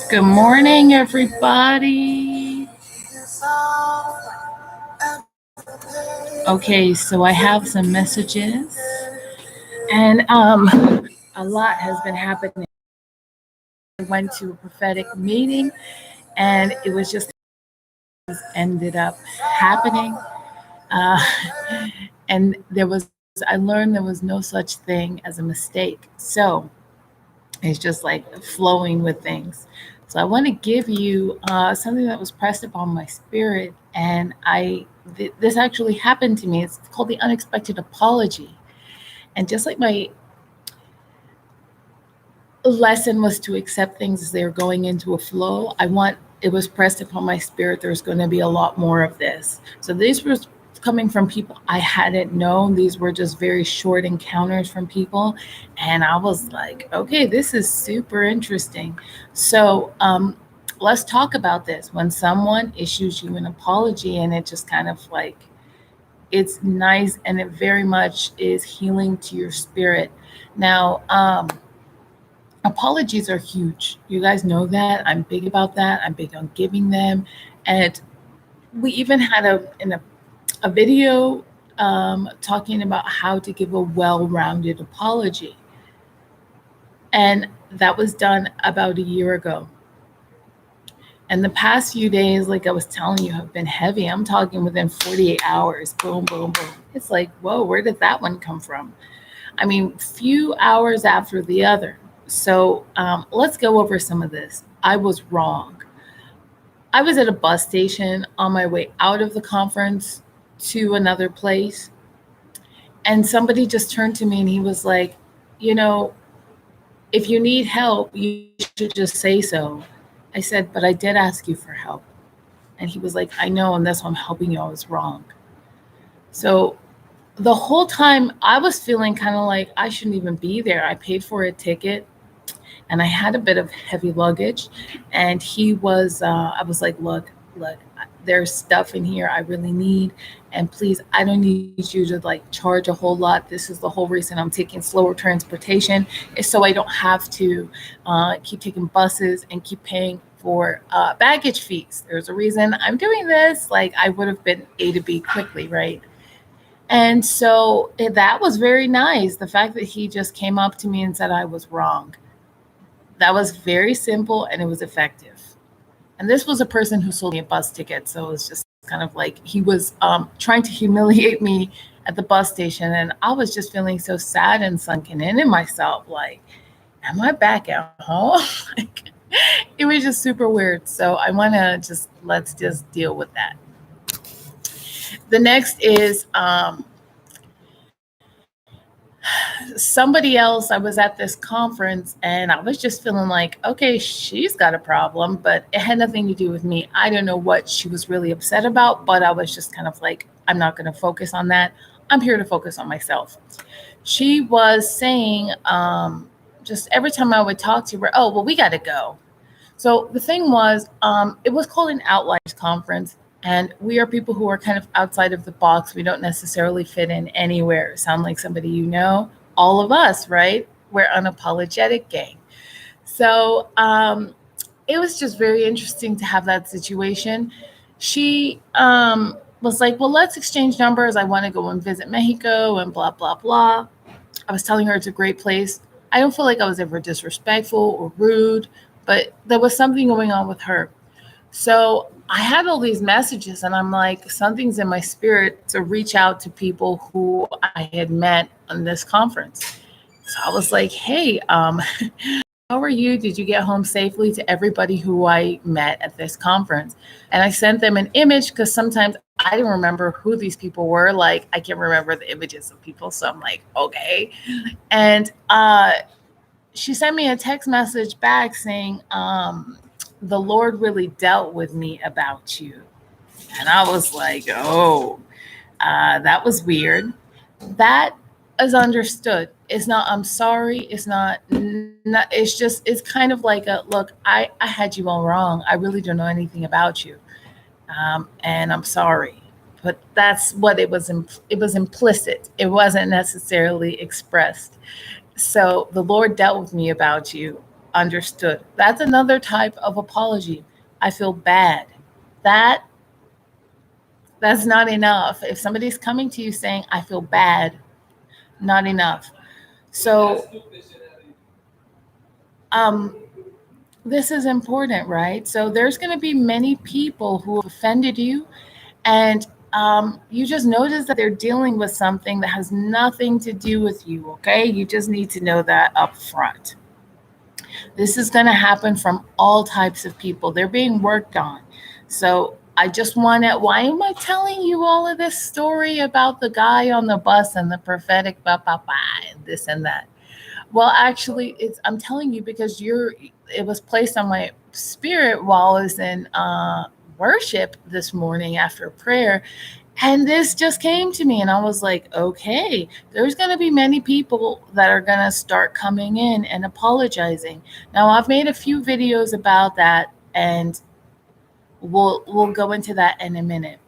Good morning, everybody. Okay, so I have some messages, and a lot has been happening. I went to a prophetic meeting, and it was just ended up happening. Uh, and I learned there was no such thing as a mistake. So it's just like flowing with things. So I want to give you something that was pressed upon my spirit, and this actually happened to me. It's called the unexpected apology. And just like my lesson was to accept things as they're going into a flow, it was pressed upon my spirit there's going to be a lot more of this. So these were coming from people I hadn't known. These were just very short encounters from people, and I was like, okay, this is super interesting. So let's talk about this. When someone issues you an apology, and it just kind of like, it's nice, and it very much is healing to your spirit. Now apologies are huge. You guys know that. I'm big about that. I'm big on giving them. And we even had a video talking about how to give a well-rounded apology. And that was done about a year ago. And the past few days, like I was telling you, have been heavy. I'm talking within 48 hours. Boom, boom, boom. It's like, whoa, where did that one come from? I mean, few hours after the other. So let's go over some of this. I was wrong. I was at a bus station on my way out of the conference to another place. And somebody just turned to me and he was like, you know, if you need help, you should just say so. I said, but I did ask you for help. And he was like, I know, and that's why I'm helping you. I was wrong. So the whole time I was feeling kind of like I shouldn't even be there. I paid for a ticket, and I had a bit of heavy luggage. And I was like, look, there's stuff in here I really need. And please, I don't need you to like charge a whole lot. This is the whole reason I'm taking slower transportation, is so I don't have to keep taking buses and keep paying for baggage fees. There's a reason I'm doing this. Like, I would have been A to B quickly, right? And so that was very nice. The fact that he just came up to me and said I was wrong. That was very simple, and it was effective. And this was a person who sold me a bus ticket. So it was just kind of like he was trying to humiliate me at the bus station. And I was just feeling so sad and sunken in myself. Like, am I back at home? Like, it was just super weird. So let's just deal with that. The next is somebody else. I was at this conference and I was just feeling like, okay, she's got a problem, but it had nothing to do with me. I don't know what she was really upset about, but I was just kind of like, I'm not going to focus on that. I'm here to focus on myself. She was saying, just every time I would talk to her, oh, well, we got to go. So the thing was, it was called an Outliers conference. And we are people who are kind of outside of the box. We don't necessarily fit in anywhere. Sound like somebody you know? All of us, right? We're unapologetic gang. So it was just very interesting to have that situation. She was like, well, let's exchange numbers. I want to go and visit Mexico and blah, blah, blah. I was telling her it's a great place. I don't feel like I was ever disrespectful or rude, but there was something going on with her. So I had all these messages, and I'm like, something's in my spirit to reach out to people who I had met on this conference. So I was like, hey, how are you? Did you get home safely, to everybody who I met at this conference? And I sent them an image because sometimes I didn't remember who these people were. Like, I can't remember the images of people. So I'm like, okay. And she sent me a text message back saying, the Lord really dealt with me about you. And I was like, oh, that was weird. That is understood. It's not, I'm sorry. It's not, it's kind of like a, look, I had you all wrong. I really don't know anything about you. And I'm sorry. But that's what it was. It was implicit. It wasn't necessarily expressed. So the Lord dealt with me about you, understood. That's another type of apology. I feel bad. That that's not enough. If somebody's coming to you saying, I feel bad, not enough. So um this is important, right? So there's going to be many people who have offended you, and you just notice that they're dealing with something that has nothing to do with you, okay? You just need to know that up front. This is going to happen from all types of people. They're being worked on. So I just want to, why am I telling you all of this story about the guy on the bus and the prophetic and this and that? Well, actually, I'm telling you because it was placed on my spirit while I was in worship this morning after prayer. And this just came to me, and I was like, okay, there's going to be many people that are going to start coming in and apologizing. Now, I've made a few videos about that, and we'll go into that in a minute.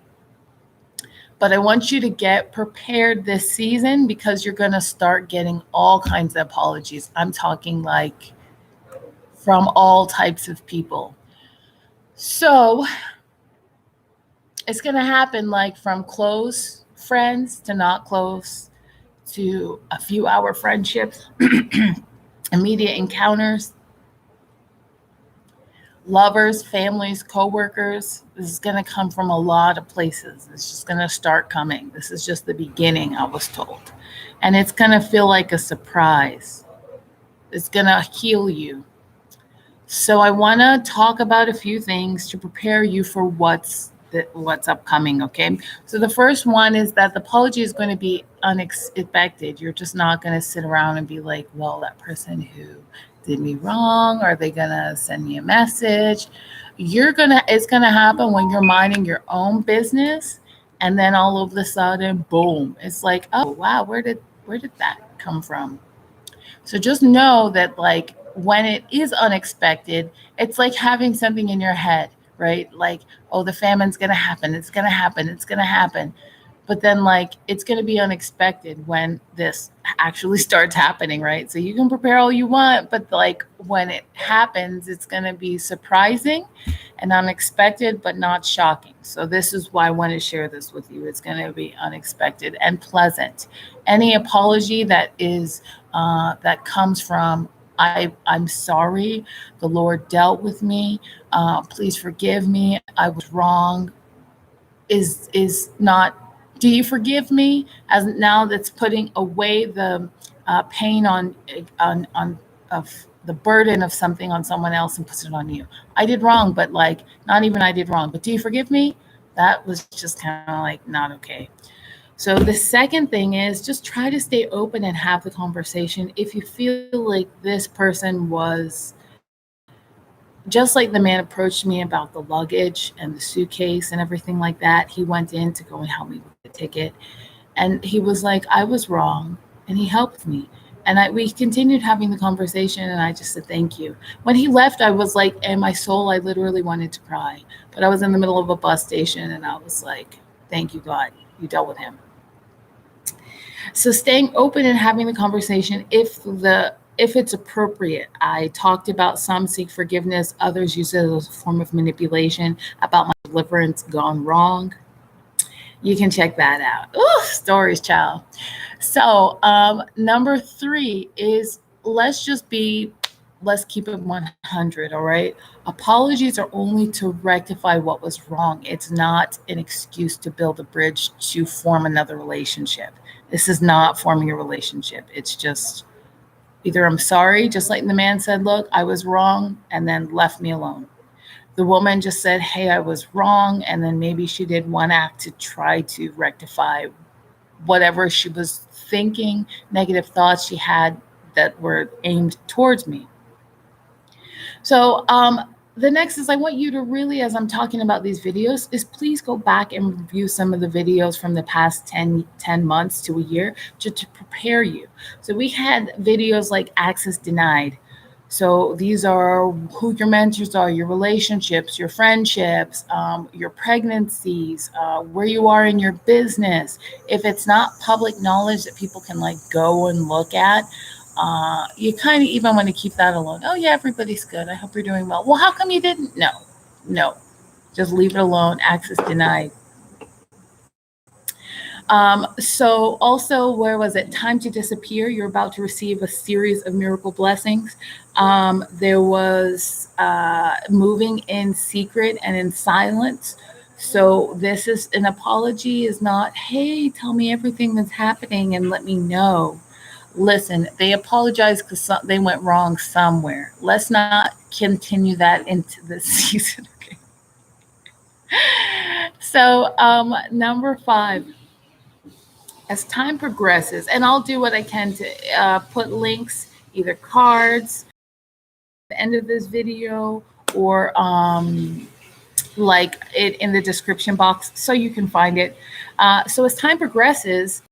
But I want you to get prepared this season because you're going to start getting all kinds of apologies. I'm talking like from all types of people. So it's going to happen like from close friends to not close to a few hour friendships, immediate encounters, lovers, families, coworkers. This is going to come from a lot of places. It's just going to start coming. This is just the beginning, I was told. And it's going to feel like a surprise. It's going to heal you. So I want to talk about a few things to prepare you for what's upcoming, okay? So the first one is that the apology is going to be unexpected. You're just not going to sit around and be like, well, that person who did me wrong, are they going to send me a message? It's going to happen when you're minding your own business, and then all of a sudden, boom, it's like, oh, wow, where did that come from? So just know that, like, when it is unexpected, it's like having something in your head, right? Like, oh, the famine's going to happen. It's going to happen. It's going to happen. But then, like, it's going to be unexpected when this actually starts happening, right? So you can prepare all you want, but like when it happens, it's going to be surprising and unexpected, but not shocking. So this is why I want to share this with you. It's going to be unexpected and pleasant. Any apology that comes from I'm sorry, the Lord dealt with me. Please forgive me. I was wrong. Is not. Do you forgive me? As now that's putting away the pain on of the burden of something on someone else and puts it on you. I did wrong, but like not even I did wrong. But do you forgive me? That was just kind of like not okay. So the second thing is just try to stay open and have the conversation. If you feel like this person was just like the man approached me about the luggage and the suitcase and everything like that, he went in to go and help me with the ticket. And he was like, I was wrong. And he helped me. And we continued having the conversation, and I just said, thank you. When he left, I was like, in my soul, I literally wanted to cry. But I was in the middle of a bus station, and I was like, thank you, God. You dealt with him. So staying open and having the conversation if it's appropriate. I talked about some seek forgiveness, others use it as a form of manipulation, about my deliverance gone wrong. You can check that out. Ooh, stories, child. So number 3 is let's keep it 100, all right? Apologies are only to rectify what was wrong. It's not an excuse to build a bridge to form another relationship. This is not forming a relationship. It's just either I'm sorry, just like the man said, look, I was wrong, and then left me alone. The woman just said, hey, I was wrong, and then maybe she did one act to try to rectify whatever she was thinking, negative thoughts she had that were aimed towards me. So the next is I want you to really, as I'm talking about these videos, is please go back and review some of the videos from the past 10 months to a year to prepare you. So we had videos like Access Denied. So these are who your mentors are, your relationships, your friendships, your pregnancies, where you are in your business. If it's not public knowledge that people can like go and look at, You kind of even want to keep that alone. Oh, yeah, everybody's good. I hope you're doing well. Well, how come you didn't? No, no. Just leave it alone. Access denied. So also, where was it? Time to disappear. You're about to receive a series of miracle blessings. There was moving in secret and in silence. So this is an apology is not, hey, tell me everything that's happening and let me know. Listen, they apologize because they went wrong somewhere. Let's not continue that into this season. Okay. So number 5, as time progresses, and I'll do what I can to put links, either cards at the end of this video or like it in the description box so you can find it. So as time progresses,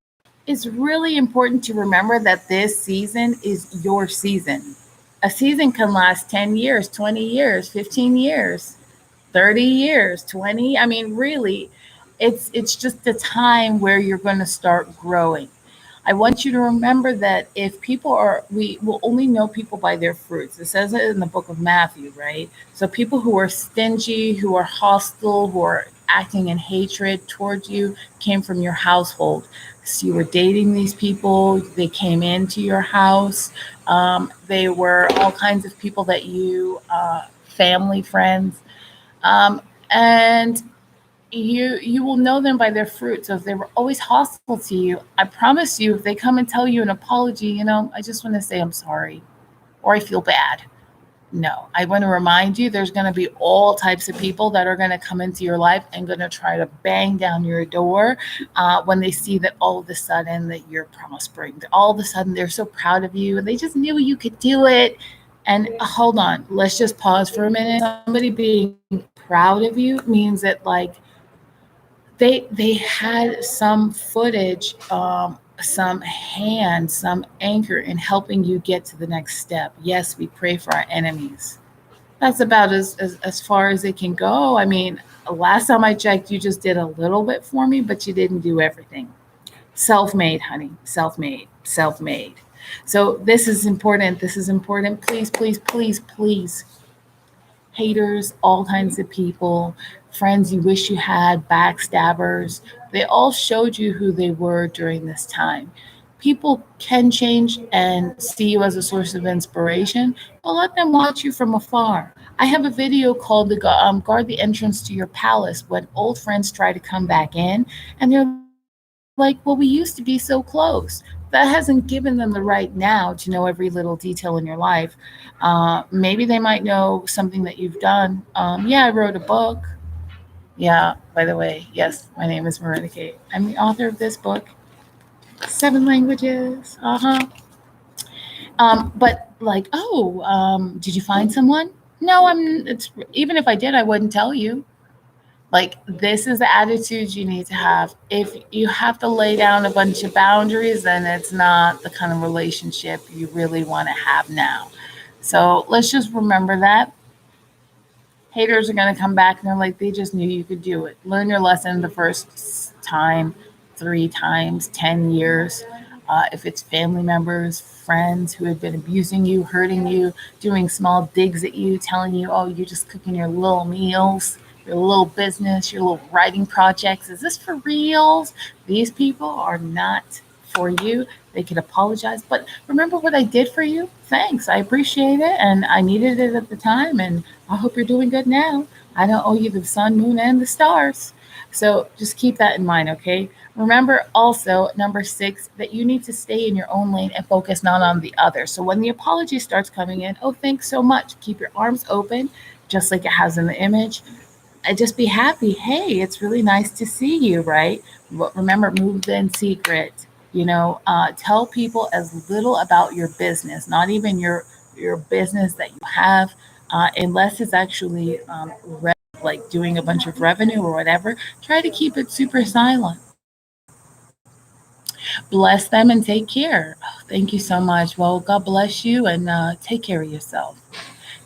it's really important to remember that this season is your season. A season can last 10 years, 20 years, 15 years, 30 years, 20. I mean, really, it's just the time where you're going to start growing. I want you to remember that if people are, we will only know people by their fruits. It says it in the book of Matthew, right? So people who are stingy, who are hostile, who are acting in hatred towards you came from your household. So you were dating these people, they came into your house. They were all kinds of people that you, family, friends, and you will know them by their fruit. So if they were always hostile to you, I promise you, if they come and tell you an apology, I just want to say I'm sorry, or I feel bad. No, I want to remind you there's going to be all types of people that are going to come into your life and going to try to bang down your door when they see that all of a sudden that you're prospering. All of a sudden they're so proud of you and they just knew you could do it. And hold on, let's just pause for a minute. Somebody being proud of you means that like they had some footage, some hand, some anchor in helping you get to the next step. Yes, we pray for our enemies. That's about as far as it can go. I mean, last time I checked, you just did a little bit for me, but you didn't do everything. Self-made, honey. Self-made. Self-made. So this is important. This is important. Please, please, please, please. Haters, all kinds of people, friends you wish you had, backstabbers. They all showed you who they were during this time. People can change and see you as a source of inspiration, but let them watch you from afar. I have a video called Guard the Entrance to Your Palace when old friends try to come back in and they're like, well, we used to be so close. That hasn't given them the right now to know every little detail in your life. Maybe they might know something that you've done. Yeah, I wrote a book. Yeah, by the way, yes, my name is Miranda Kate. I'm the author of this book, 7 languages. But like, oh, did you find someone? No, it's even if I did, I wouldn't tell you. Like, this is the attitude you need to have. If you have to lay down a bunch of boundaries, then it's not the kind of relationship you really want to have now. So let's just remember that. Haters are going to come back and they're like, they just knew you could do it. Learn your lesson the first time, 3 times, 10 years. If it's family members, friends who have been abusing you, hurting you, doing small digs at you, telling you, oh, you're just cooking your little meals, your little business, your little writing projects. Is this for reals? These people are not for you. They can apologize. But remember what I did for you? Thanks. I appreciate it. And I needed it at the time. And I hope you're doing good now. I don't owe you the sun, moon, and the stars. So just keep that in mind, okay? Remember also, number 6, that you need to stay in your own lane and focus not on the other. So when the apology starts coming in, oh, thanks so much. Keep your arms open, just like it has in the image. And just be happy. Hey, it's really nice to see you, right? Remember, move in secret. Tell people as little about your business, not even your business that you have, unless it's actually like doing a bunch of revenue or whatever. Try to keep it super silent. Bless them and take care. Oh, thank you so much. Well, God bless you and take care of yourself.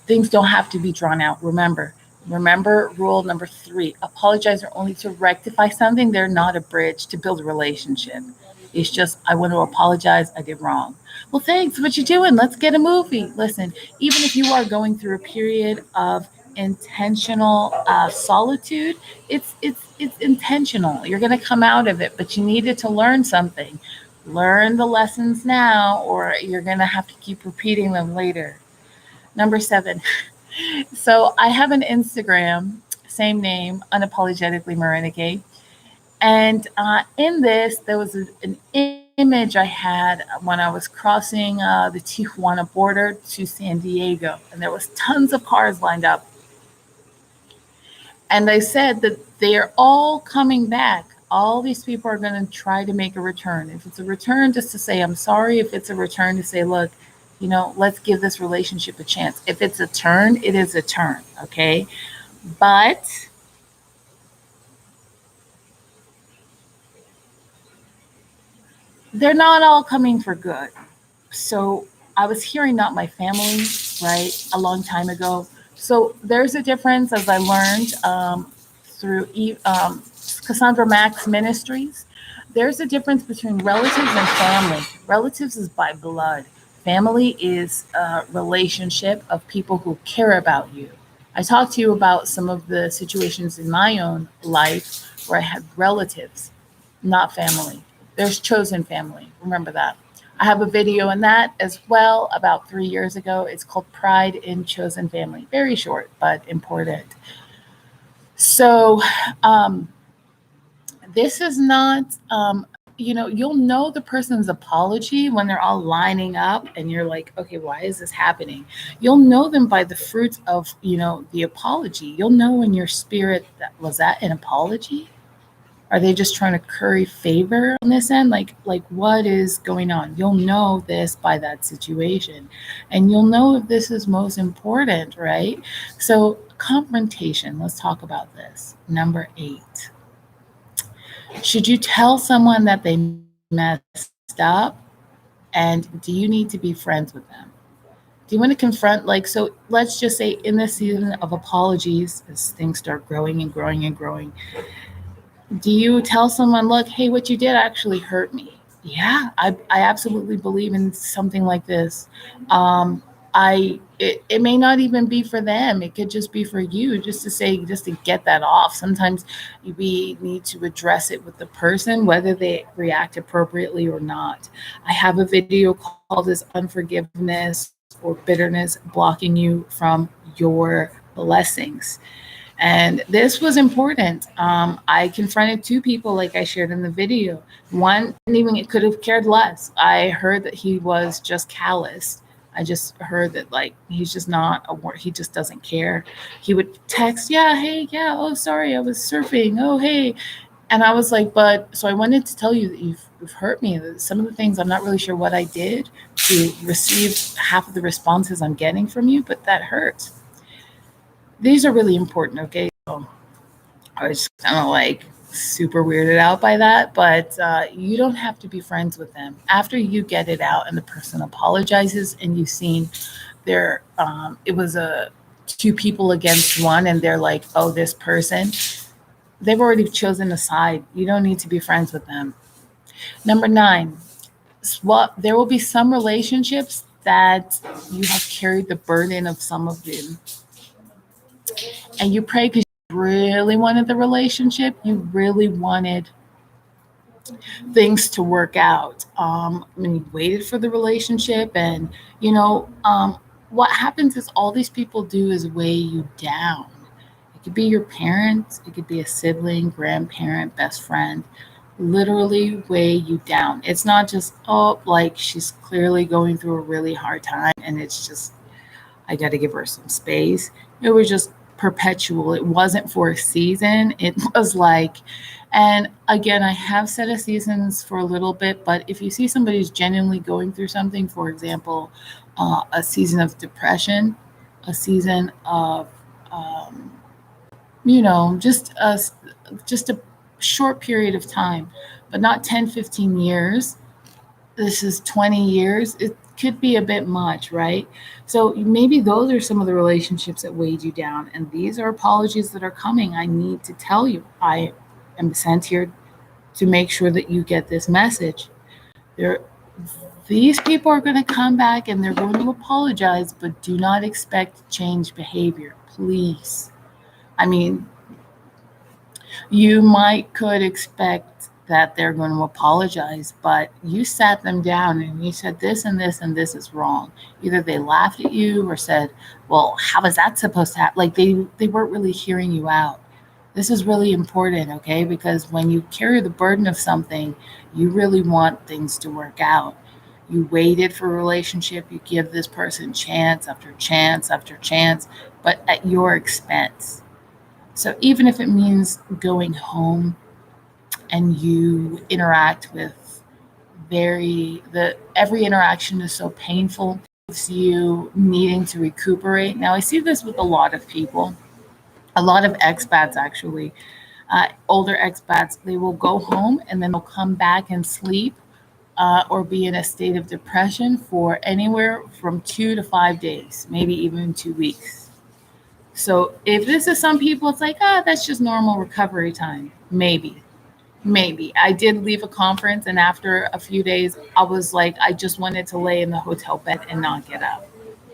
Things don't have to be drawn out. Remember rule number 3. Apologize are only to rectify something. They're not a bridge to build a relationship. It's just, I want to apologize. I did wrong. Well, thanks. What you doing? Let's get a movie. Listen, even if you are going through a period of intentional solitude, it's intentional. You're going to come out of it, but you needed to learn something. Learn the lessons now, or you're going to have to keep repeating them later. Number 7. So I have an Instagram, same name, unapologetically Marinake. And in this, there was an image I had when I was crossing the Tijuana border to San Diego, and there was tons of cars lined up. And they said that they are all coming back. All these people are going to try to make a return. If it's a return, just to say I'm sorry. If it's a return, to say, look, let's give this relationship a chance. If it's a turn, it is a turn, okay? But they're not all coming for good. So I was hearing Not My Family, right, a long time ago. So there's a difference, as I learned through Cassandra Max Ministries. There's a difference between relatives and family. Relatives is by blood. Family is a relationship of people who care about you. I talked to you about some of the situations in my own life where I had relatives, not family. There's chosen family. Remember that. I have a video in that as well about 3 years ago. It's called Pride in Chosen Family. Very short, but important. So, this is not, you'll know the person's apology when they're all lining up and you're like, okay, why is this happening? You'll know them by the fruits of, the apology. You'll know in your spirit that was that an apology? Are they just trying to curry favor on this end? Like what is going on? You'll know this by that situation. And you'll know if this is most important, right? So confrontation, let's talk about this. Number 8. Should you tell someone that they messed up? And do you need to be friends with them? Do you want to confront, so let's just say in this season of apologies, as things start growing and growing and growing, do you tell someone, look, hey, what you did actually hurt me? Yeah, I absolutely believe in something like this. It may not even be for them. It could just be for you, just to get that off. Sometimes we need to address it with the person, whether they react appropriately or not. I have a video called "Is Unforgiveness or Bitterness Blocking You from Your Blessings?" And this was important. I confronted 2 people, like I shared in the video. One didn't even, it could have cared less. I heard that he was just callous. I just heard that he's just not he just doesn't care. He would text, yeah, hey, yeah, oh, sorry, I was surfing. Oh, hey. And I was like, so I wanted to tell you that you've hurt me. Some of the things, I'm not really sure what I did to receive half of the responses I'm getting from you, but that hurts. These are really important, okay? So I was kind of super weirded out by that, but you don't have to be friends with them. After you get it out and the person apologizes and you've seen it was 2 people against one, and they're like, oh, this person, they've already chosen a side. You don't need to be friends with them. Number 9, there will be some relationships that you have carried the burden of some of them. And you pray because you really wanted the relationship. You really wanted things to work out. You waited for the relationship, and what happens is all these people do is weigh you down. It could be your parents, it could be a sibling, grandparent, best friend. Literally weigh you down. It's not just, she's clearly going through a really hard time, and it's just, I got to give her some space. It was just perpetual. It wasn't for a season. It was and again, I have set a seasons for a little bit, but if you see somebody's genuinely going through something, for example, a season of depression, a season of, just a short period of time, but not 10, 15 years. This is 20 years. It could be a bit much, right? So maybe those are some of the relationships that weighed you down. And these are apologies that are coming. I need to tell you, I am sent here to make sure that you get this message. They're, these people are going to come back and they're going to apologize, but do not expect change behavior, please. I mean, you could expect that they're going to apologize, but you sat them down and you said this and this and this is wrong. Either they laughed at you or said, well, how is that supposed to happen? Like they weren't really hearing you out. This is really important, okay? Because when you carry the burden of something, you really want things to work out. You waited for a relationship, you give this person chance after chance after chance, but at your expense. So even if it means going home and you interact with every interaction is so painful, it's you needing to recuperate. Now I see this with a lot of people, a lot of expats actually, older expats. They will go home and then they'll come back and sleep, or be in a state of depression for anywhere from 2 to 5 days, maybe even 2 weeks. So if this is some people, it's like, that's just normal recovery time. Maybe. Maybe. I did leave a conference, and after a few days, I was like, I just wanted to lay in the hotel bed and not get up.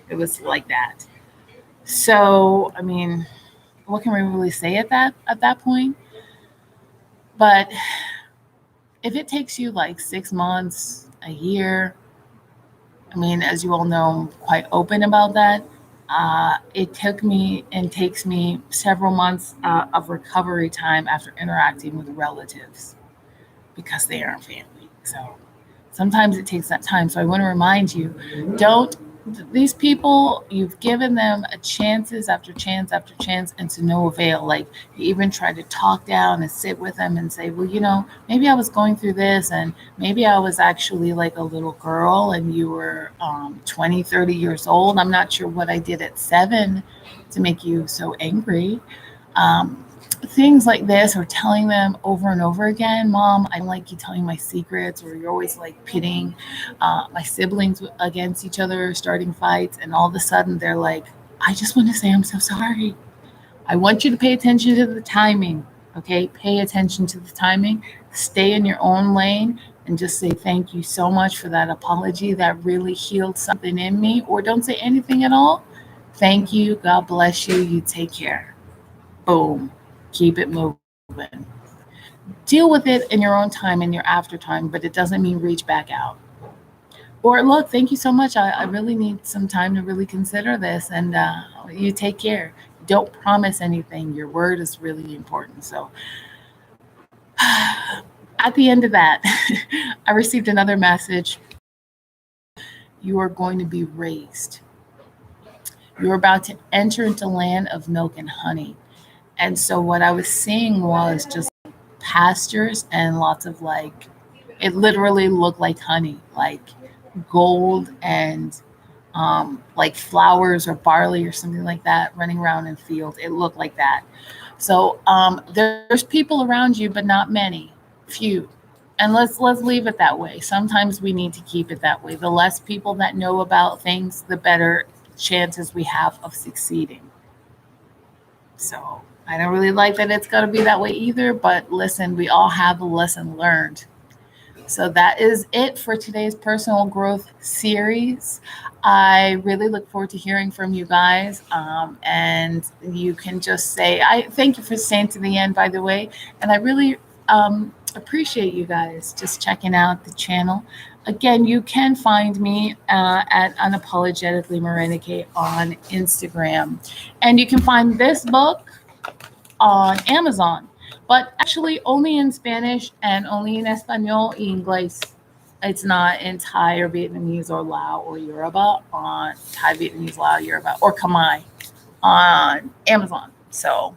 It was like that. So, I mean, what can we really say at that point? But if it takes you like 6 months, a year, I mean, as you all know, I'm quite open about that. It took me and takes me several months of recovery time after interacting with relatives because they aren't family. So sometimes it takes that time. So I want to remind you, don't, these people, you've given them a chances after chance after chance and to no avail. Like you even try to talk down and sit with them and say, well, maybe I was going through this and maybe I was actually like a little girl and you were 20, 30 years old. I'm not sure what I did at 7 to make you so angry. Um, Things like this, or telling them over and over again, Mom, I don't like you telling my secrets, or you're always like pitting my siblings against each other, starting fights, and all of a sudden they're like, I just want to say I'm so sorry. I want you to pay attention to the timing. Okay, pay attention to the timing, stay in your own lane, and just say thank you so much for that apology that really healed something in me, or don't say anything at all. Thank you, God bless you, you take care. Boom. Keep it moving. Deal with it in your own time, in your after time, but it doesn't mean reach back out. Or look, thank you so much. I really need some time to really consider this, and you take care. Don't promise anything. Your word is really important. So at the end of that, I received another message. You are going to be raised. You're about to enter into land of milk and honey. And so what I was seeing was just pastures and lots of like, it literally looked like honey, like gold and like flowers or barley or something like that running around in fields. It looked like that. So there's people around you, but not many, few. And let's leave it that way. Sometimes we need to keep it that way. The less people that know about things, the better chances we have of succeeding. So I don't really like that it's got to be that way either. But listen, we all have a lesson learned. So that is it for today's personal growth series. I really look forward to hearing from you guys. And you can just say, I thank you for staying to the end, by the way. And I really appreciate you guys just checking out the channel. Again, you can find me at Unapologetically Marinake on Instagram. And you can find this book on Amazon, but actually only in Spanish and only in Espanol y Inglés. It's not in Thai or Vietnamese or Lao or Yoruba on Thai, Vietnamese, Lao, Yoruba, or Khmer on Amazon. So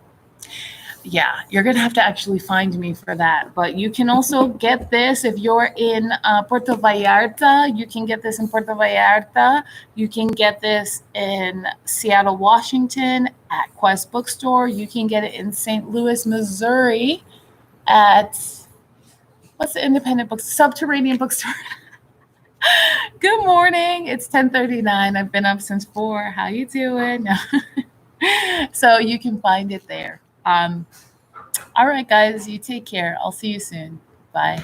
yeah, you're going to have to actually find me for that. But you can also get this if you're in Puerto Vallarta. You can get this in Puerto Vallarta. You can get this in Seattle, Washington at Quest Bookstore. You can get it in St. Louis, Missouri at, what's the independent book? Subterranean Bookstore. Good morning. It's 10:39. I've been up since 4. How you doing? So you can find it there. All right, guys, you take care. I'll see you soon. Bye.